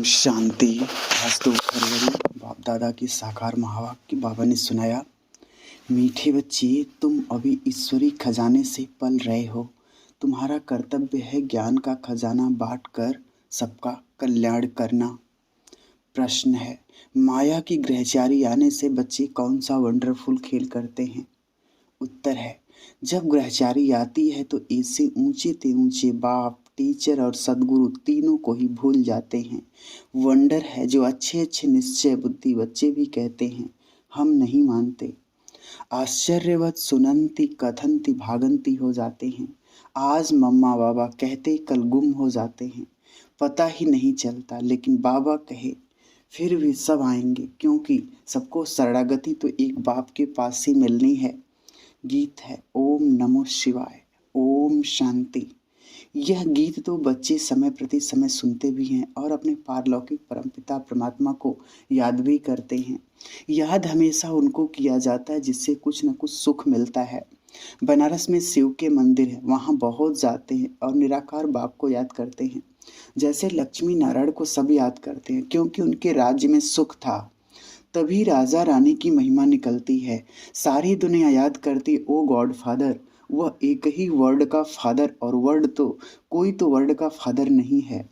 शांति। आज तो फरवरी बाप दादा की साकार महावाक्य बाबा ने सुनाया। मीठे बच्चे, तुम अभी ईश्वरी खजाने से पल रहे हो। तुम्हारा कर्तव्य है ज्ञान का खजाना बांट कर सबका कल्याण करना। प्रश्न है, माया की ग्रहचारी आने से बच्चे कौन सा वंडरफुल खेल करते हैं? उत्तर है, जब ग्रहचारी आती है तो ऐसे ऊंचे ते ऊंचे बाप, टीचर और सदगुरु तीनों को ही भूल जाते हैं। वंडर है जो अच्छे अच्छे निश्चय बुद्धि बच्चे भी कहते हैं, हम नहीं मानते। आश्चर्यवत सुनंती कथनती भागंती हो जाते हैं। आज मम्मा बाबा कहते कल गुम हो जाते हैं, पता ही नहीं चलता। लेकिन बाबा कहे फिर भी सब आएंगे, क्योंकि सबको शरणागति तो एक बाप के पास ही मिलनी है। गीत है ओम नमो शिवाय, ओम शांति। यह गीत तो बच्चे समय प्रति समय सुनते भी हैं और अपने पारलौकिक परमपिता परमात्मा को याद भी करते हैं। याद हमेशा उनको किया जाता है जिससे कुछ न कुछ सुख मिलता है। बनारस में शिव के मंदिर है, वहाँ बहुत जाते हैं और निराकार बाप को याद करते हैं। जैसे लक्ष्मी नारायण को सब याद करते हैं क्योंकि उनके राज्य में सुख था। तभी राजा रानी की महिमा निकलती है। सारी दुनिया याद करती ओ गॉड फादर। वह एक ही वर्ड का फादर, और वर्ड तो कोई तो वर्ड का फादर नहीं है।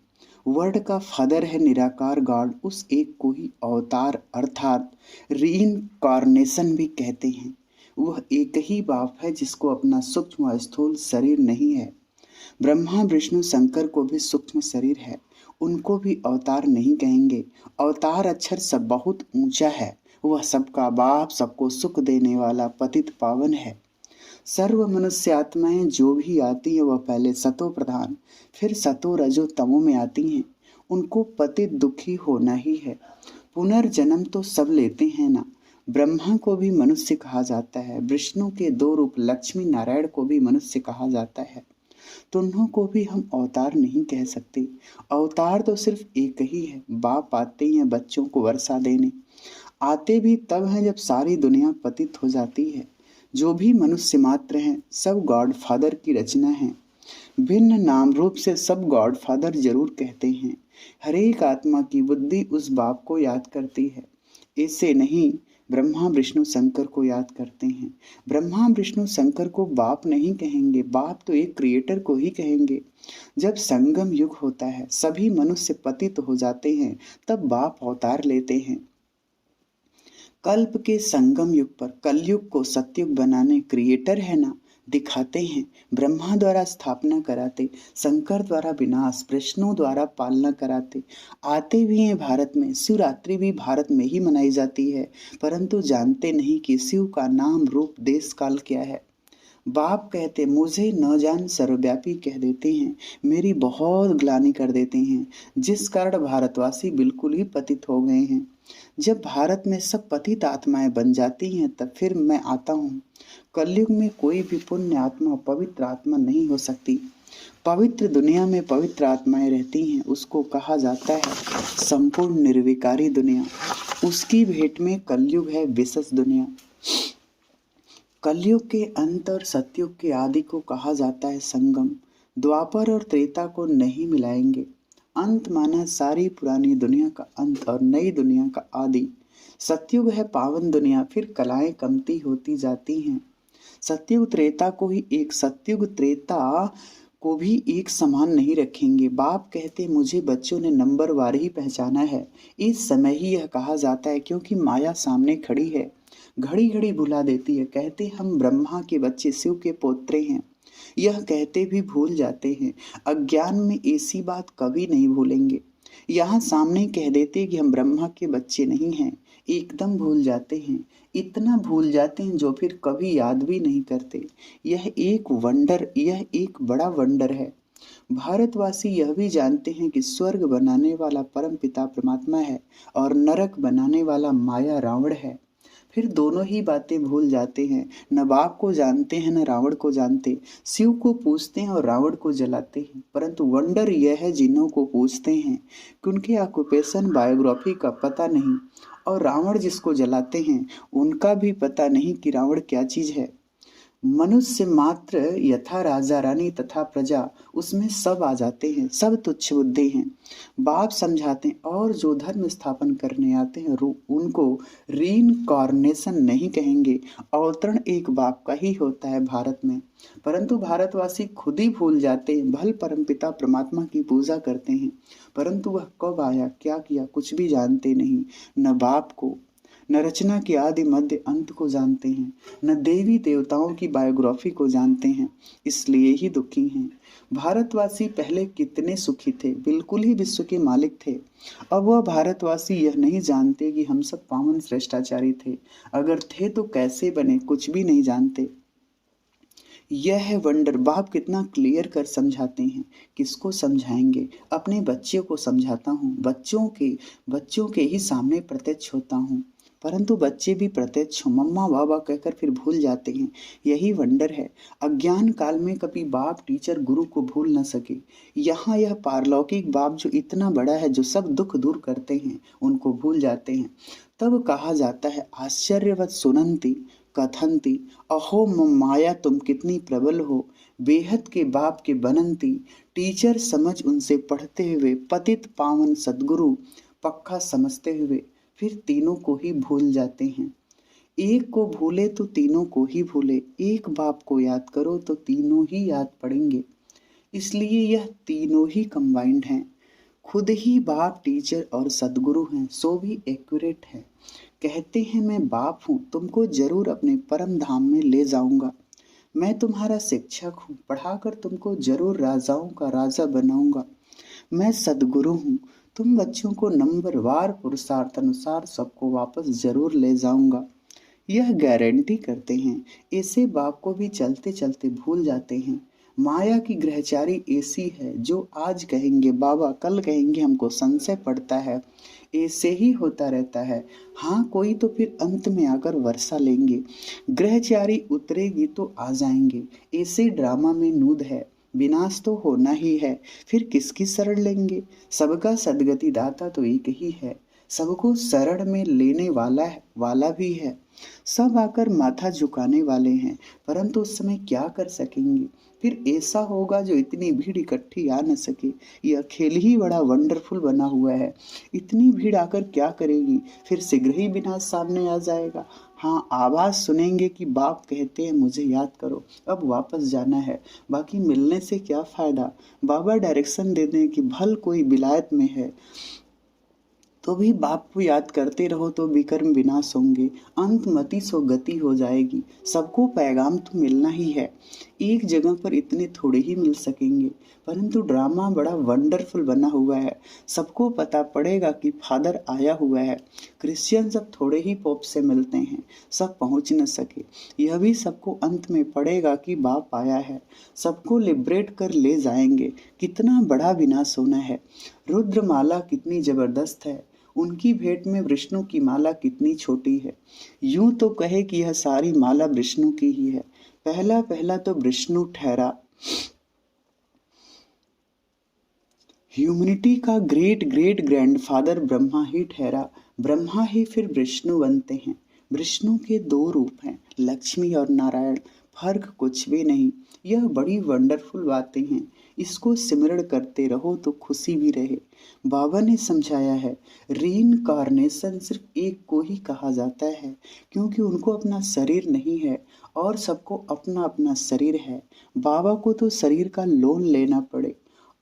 वर्ड का फादर है निराकार गॉड। उस एक को ही अवतार अर्थात रीइंकार्नेशन भी कहते हैं। वह एक ही बाप है जिसको अपना सूक्ष्म स्थूल शरीर नहीं है। ब्रह्मा विष्णु शंकर को भी सूक्ष्म शरीर है, उनको भी अवतार नहीं कहेंगे। अवतार अक्षर सब बहुत ऊंचा है। वह सबका बाप, सबको सुख देने वाला पतित पावन है। सर्व मनुष्य आत्माएं जो भी आती है वह पहले सतो प्रधान फिर सतो रजो तमो में आती हैं। उनको पतित दुखी होना ही है। पुनर्जन्म तो सब लेते हैं ना। ब्रह्मा को भी मनुष्य कहा जाता है। विष्णु के दो रूप लक्ष्मी नारायण को भी मनुष्य कहा जाता है। तुन्हों को भी हम अवतार नहीं कह सकते। अवतार तो सिर्फ एक ही है। बाप आते हैं बच्चों को वर्षा देने। आते भी तब हैं जब सारी दुनिया पतित हो जाती है। जो भी मनुष्य मात्र हैं सब गॉड फादर की रचना है। भिन्न नाम रूप से सब गॉड फादर जरूर कहते हैं। हर एक आत्मा की बुद्धि उस बाप को याद करती है। ऐसे नहीं ब्रह्मा विष्णु शंकर को याद करते हैं। ब्रह्मा विष्णु शंकर को बाप नहीं कहेंगे, बाप तो एक क्रिएटर को ही कहेंगे। जब संगम युग होता है, सभी मनुष्य पतित हो जाते हैं, तब बाप अवतार लेते हैं। कल्प के संगम युग पर कलयुग को सतयुग बनाने क्रिएटर है ना, दिखाते हैं। ब्रह्मा द्वारा स्थापना कराते, शंकर द्वारा विनाश, विष्णु द्वारा पालना कराते। आते भी हैं भारत में। शिवरात्रि भी भारत में ही मनाई जाती है, परंतु जानते नहीं कि शिव का नाम रूप देश काल क्या है। बाप कहते मुझे न जान सर्वव्यापी कह देते हैं, मेरी बहुत ग्लानि कर देते हैं, जिस कारण भारतवासी बिल्कुल ही पतित हो गए हैं। जब भारत में सब पतित आत्माएं बन जाती हैं तब फिर मैं आता हूँ। कलयुग में कोई भी पुण्य आत्मा पवित्र आत्मा नहीं हो सकती। पवित्र दुनिया में पवित्र आत्माएं रहती हैं, उसको कहा जाता है संपूर्ण निर्विकारी दुनिया। उसकी भेंट में कलयुग है विशेष दुनिया। कलयुग के अंत और सतयुग के आदि को कहा जाता है संगम। द्वापर और त्रेता को नहीं मिलाएंगे। अंत माना सारी पुरानी दुनिया का अंत और नई दुनिया का आदि। सतयुग है पावन दुनिया, फिर कलाएं कमती होती जाती हैं। सतयुग त्रेता को ही एक सतयुग त्रेता को भी एक समान नहीं रखेंगे। बाप कहते मुझे बच्चों ने नंबर वार ही पहचाना है। इस समय ही यह कहा जाता है क्योंकि माया सामने खड़ी है, घड़ी घड़ी भुला देती है। कहते हम ब्रह्मा के बच्चे शिव के पोत्रे हैं, यह कहते भी भूल जाते हैं। अज्ञान में ऐसी बात कभी नहीं भूलेंगे। यहाँ सामने कह देते कि हम ब्रह्मा के बच्चे नहीं हैं, एकदम भूल जाते हैं। इतना भूल जाते हैं जो फिर कभी याद भी नहीं करते। यह एक बड़ा वंडर है। भारतवासी यह भी जानते हैं कि स्वर्ग बनाने वाला परम पिता परमात्मा है और नरक बनाने वाला माया रावण है। फिर दोनों ही बातें भूल जाते हैं। न बाप को जानते हैं न रावण को जानते। शिव को पूजते हैं और रावण को जलाते हैं। परंतु वंडर यह है जिन्हों को पूजते हैं कि उनके ऑक्यूपेशन बायोग्राफी का पता नहीं, और रावण जिसको जलाते हैं उनका भी पता नहीं कि रावण क्या चीज है। मनुष्य मात्र यथा राजा रानी तथा प्रजा, उसमें सब आ जाते हैं, सब तुच्छ बुद्धि हैं। बाप समझाते हैं और जो धर्म स्थापन करने आते हैं उनको रीइंकार्नेशन नहीं कहेंगे। अवतरण एक बाप का ही होता है भारत में, परंतु भारतवासी खुद ही भूल जाते हैं। भल परमपिता परमात्मा की पूजा करते हैं, परंतु वह कब आया, क्या किया, कुछ भी जानते नहीं। न बाप को, न रचना के आदि मध्य अंत को जानते हैं, न देवी देवताओं की बायोग्राफी को जानते हैं, इसलिए ही दुखी हैं। भारतवासी पहले कितने सुखी थे, बिल्कुल ही विश्व के मालिक थे। अब वह भारतवासी यह नहीं जानते कि हम सब पावन श्रेष्ठाचारी थे। अगर थे तो कैसे बने, कुछ भी नहीं जानते। यह है वंडर। बाप कितना क्लियर कर समझाते हैं। किसको समझाएंगे? अपने बच्चों को समझाता हूँ। बच्चों के ही सामने प्रत्यक्ष होता हूँ, परंतु बच्चे भी प्रत्यक्ष हो मम्मा बाबा कहकर फिर भूल जाते हैं। यही वंडर है। अज्ञान काल में कभी बाप टीचर गुरु को भूल न सके। यहाँ यह पारलौकिक बाप जो इतना बड़ा है, जो सब दुख दूर करते हैं, उनको भूल जाते हैं। तब कहा जाता है आश्चर्यवत सुनंती कथंती, अहो माया तुम कितनी प्रबल हो, बेहद के बाप के बनंती। टीचर समझ उनसे पढ़ते हुए, पतित पावन सदगुरु पक्का समझते हुए, फिर तीनों को ही भूल जाते हैं। एक को भूले तो तीनों को ही भूले, एक बाप को याद करो तो तीनों ही याद पड़ेंगे। इसलिए यह तीनों ही कंबाइंड हैं। खुद ही बाप टीचर और सदगुरु हैं, सो भी एक्यूरेट है। कहते हैं मैं बाप हूँ, तुमको जरूर अपने परम धाम में ले जाऊंगा। मैं तुम्हारा शिक्षक हूँ, पढ़ाकर तुमको जरूर राजाओं का राजा बनाऊंगा। मैं सदगुरु हूँ, तुम बच्चों को नंबरवार पुरुषार्थ अनुसार सबको वापस जरूर ले जाऊंगा। यह गारंटी करते हैं। ऐसे बाप को भी चलते चलते भूल जाते हैं। माया की ग्रहचारी ऐसी है, जो आज कहेंगे बाबा, कल कहेंगे हमको संशय पड़ता है। ऐसे ही होता रहता है। हाँ, कोई तो फिर अंत में आकर वर्षा लेंगे। ग्रहचारी उतरेगी तो आ जाएंगे। ऐसे ड्रामा में नूद है। विनाश तो होना ही है, फिर किसकी शरण लेंगे? सबका सदगति दाता तो एक ही है, सबको शरण में लेने वाला भी है। सब आकर माथा झुकाने वाले हैं, परंतु उस समय क्या कर सकेंगे? फिर ऐसा होगा जो इतनी भीड़ इकट्ठी आ न सके। यह खेल ही बड़ा वंडरफुल बना हुआ है। इतनी भीड़ आकर क्या करेगी? फिर शीघ्र ही विनाश सामने आ जाएगा। हाँ, आवाज सुनेंगे कि बाप कहते हैं मुझे याद करो, अब वापस जाना है। बाकी मिलने से क्या फायदा? बाबा डायरेक्शन दे दें कि भल कोई विलायत में है, तो भी बाप को याद करते रहो तो विकर्म विनाश होंगे। अंत मति सो गति हो जाएगी। सबको पैगाम तो मिलना ही है। एक जगह पर इतने थोड़े ही मिल सकेंगे, परंतु ड्रामा बड़ा वंडरफुल बना हुआ है। सबको पता पड़ेगा कि फादर आया हुआ है। क्रिश्चियन सब थोड़े ही पोप से मिलते हैं, सब पहुंच न सके। यह भी सबको अंत में पड़ेगा कि बाप आया है, सबको लिबरेट कर ले जाएंगे। कितना बड़ा विनाश होना है। रुद्रमाला कितनी जबरदस्त है, उनकी भेंट में विष्णु की माला कितनी छोटी है। यूं तो कहे कि यह सारी माला विष्णु की ही है। पहला पहला तो विष्णु ठहरा, ह्यूमैनिटी का ग्रेट ग्रेट ग्रैंडफादर ब्रह्मा ही ठहरा। ब्रह्मा ही फिर विष्णु बनते हैं। विष्णु के दो रूप हैं, लक्ष्मी और नारायण, फर्क कुछ भी नहीं। यह बड़ी वंडरफुल बातें हैं। इसको सिमरण करते रहो तो खुशी भी रहे। बाबा ने समझाया है रीइंकार्नेशन सिर्फ एक को ही कहा जाता है, क्योंकि उनको अपना शरीर नहीं है और सबको अपना अपना शरीर है। बाबा को तो शरीर का लोन लेना पड़े,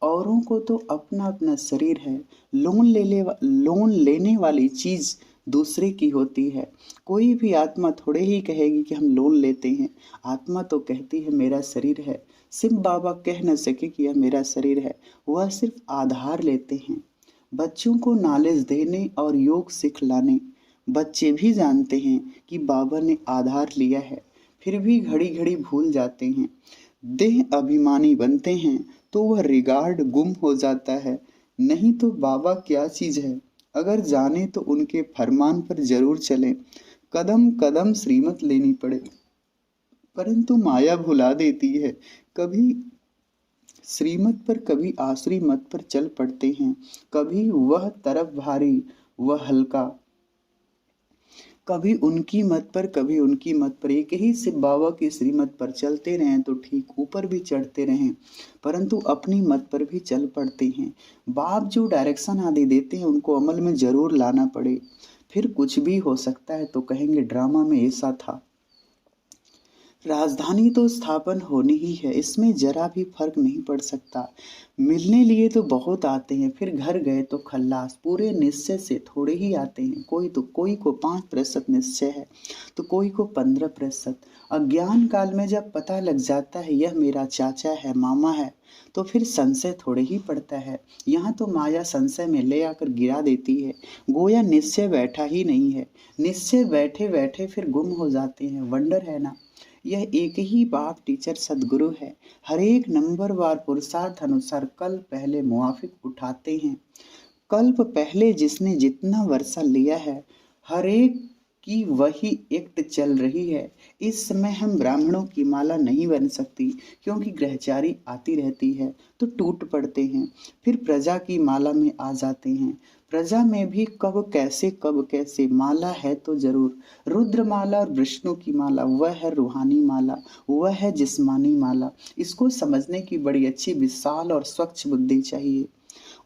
औरों को तो अपना अपना शरीर है। लोन लेने वाली चीज दूसरे की होती है। कोई भी आत्मा थोड़े ही कहेगी कि हम लोन लेते हैं। आत्मा तो कहती है मेरा शरीर है। सिर्फ बाबा कह न सके कि यह मेरा शरीर है, वह सिर्फ आधार लेते हैं। बच्चों को नॉलेज देने और योग सिखलाने। बच्चे भी जानते हैं कि बाबा ने आधार लिया है, फिर भी घड़ी घड़ी भूल जाते हैं। देह अभिमानी बनते हैं तो वह रिगार्ड गुम हो जाता है। नहीं तो बाबा क्या चीज है? अगर जाने तो उनके फरमान पर जरूर चलें। कदम कदम श्रीमत लेनी पड़े, परंतु माया भुला देती है। कभी श्रीमत पर, कभी आश्री मत पर चल पड़ते हैं। कभी वह तरफ भारी, वह हल्का। कभी उनकी मत पर कभी उनकी मत पर, एक ही शिव बाबा की श्रीमत पर चलते रहें तो ठीक, ऊपर भी चढ़ते रहें, परंतु अपनी मत पर भी चल पड़ते हैं। बाप जो डायरेक्शन आदि देते हैं उनको अमल में जरूर लाना पड़े, फिर कुछ भी हो सकता है तो कहेंगे ड्रामा में ऐसा था। राजधानी तो स्थापन होनी ही है, इसमें जरा भी फर्क नहीं पड़ सकता। मिलने लिए तो बहुत आते हैं, फिर घर गए तो खल्लास। पूरे निश्चय से थोड़े ही आते हैं, कोई को 5% निश्चय है तो कोई को 15%। अज्ञान काल में जब पता लग जाता है यह मेरा चाचा है, मामा है, तो फिर संशय थोड़े ही पड़ता है। यहाँ तो माया संशय में ले आकर गिरा देती है, गोया निश्चय बैठा ही नहीं है। निश्चय बैठे बैठे फिर गुम हो जाते हैं। वंडर है ना। यह एक ही बाप टीचर सदगुरु है। हर एक नंबर वार पुरुषार्थ अनुसार कल पहले मुआफिक उठाते हैं। कल्प पहले जिसने जितना वर्षा लिया है, हर एक की वही एक्ट चल रही है। इस समय हम ब्राह्मणों की माला नहीं बन सकती, क्योंकि ग्रहचारी आती रहती है तो टूट पड़ते हैं, फिर प्रजा की माला में आ जाते हैं। प्रजा में भी कब कैसे माला है तो जरूर। रुद्र माला और विष्णु की माला वह है रूहानी माला, वह है जिस्मानी माला। इसको समझने की बड़ी अच्छी विशाल और स्वच्छ बुद्धि चाहिए।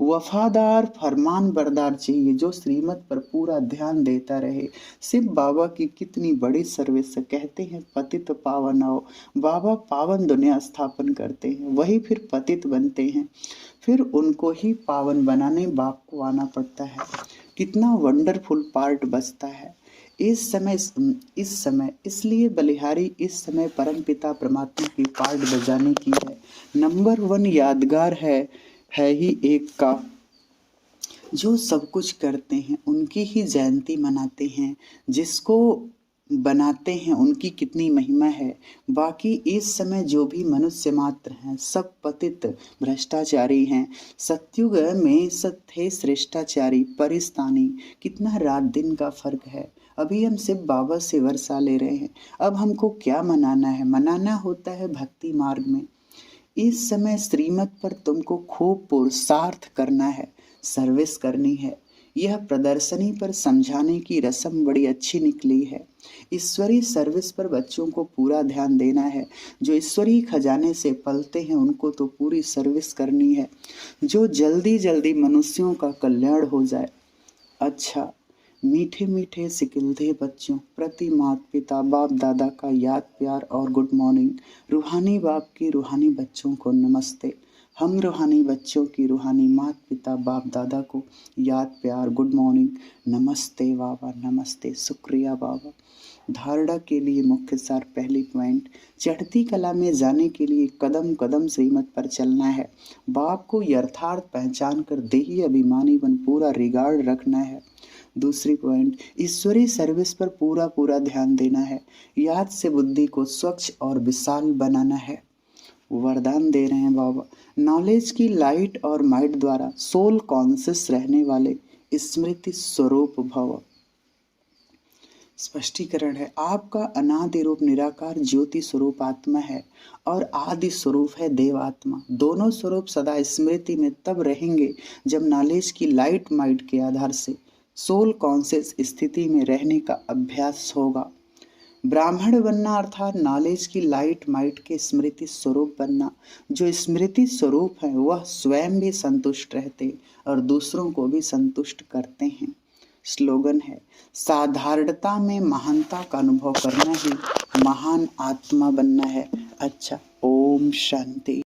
वफादार फरमान बरदार चाहिए, जो श्रीमत पर पूरा ध्यान देता रहे। शिव बाबा की कितनी बड़ी सर्विस है। कहते हैं पतित पावन आओ, बाबा पावन दुनिया स्थापन करते हैं, वही फिर पतित बनते हैं, फिर उनको ही पावन बनाने बाप को आना पड़ता है। कितना वंडरफुल पार्ट बचता है इस समय इसलिए बलिहारी इस समय परमपिता परमात्मा की पार्ट बजाने की है। नंबर 1 यादगार है ही एक का, जो सब कुछ करते हैं उनकी ही जयंती मनाते हैं, जिसको बनाते हैं उनकी कितनी महिमा है। बाकी इस समय जो भी मनुष्य मात्र हैं सब पतित भ्रष्टाचारी हैं। सत्युग में सत थे श्रेष्ठाचारी परिस्तानी। कितना रात दिन का फर्क है। अभी हम शिव बाबा से वर्षा ले रहे हैं, अब हमको क्या मनाना है? मनाना होता है भक्ति मार्ग में। इस समय श्रीमत पर तुमको खूब पुरुषार्थ करना है, सर्विस करनी है। यह प्रदर्शनी पर समझाने की रस्म बड़ी अच्छी निकली है। ईश्वरीय सर्विस पर बच्चों को पूरा ध्यान देना है। जो ईश्वरीय खजाने से पलते हैं उनको तो पूरी सर्विस करनी है, जो जल्दी जल्दी मनुष्यों का कल्याण हो जाए। अच्छा, मीठे मीठे सिकिलधे बच्चों प्रति माता पिता बाप दादा का याद प्यार और गुड मॉर्निंग। रूहानी बाप की रूहानी बच्चों को नमस्ते। हम रूहानी बच्चों की रूहानी माता पिता बाप दादा को याद प्यार गुड मॉर्निंग। नमस्ते बाबा, नमस्ते, शुक्रिया बाबा। धारणा के लिए मुख्य सार। पहली पॉइंट, चढ़ती कला में जाने के लिए कदम कदम श्रीमत पर चलना है। बाप को यथार्थ पहचान कर देही अभिमानी बन पूरा रिगार्ड रखना है। दूसरी पॉइंट, ईश्वरीय सर्विस पर पूरा ध्यान देना है। याद से बुद्धि को स्वच्छ और विशाल बनाना है। वरदान दे रहे हैं बाबा, नॉलेज की लाइट और माइट द्वारा सोल कॉन्शियस रहने वाले स्मृति स्वरूप भव। स्पष्टीकरण है, आपका अनादि रूप निराकार ज्योति स्वरूप आत्मा है और आदि स्वरूप है देवात्मा। दोनों स्वरूप सदा स्मृति में तब रहेंगे जब नॉलेज की लाइट माइट के आधार से सोल कॉन्शियस स्थिति में रहने का अभ्यास होगा। ब्राह्मण बनना अर्थात नॉलेज की लाइट माइट के स्मृति स्वरूप बनना। जो स्मृति स्वरूप है वह स्वयं भी संतुष्ट रहते और दूसरों को भी संतुष्ट करते हैं। स्लोगन है, साधारणता में महानता का अनुभव करना ही महान आत्मा बनना है। अच्छा, ओम शांति।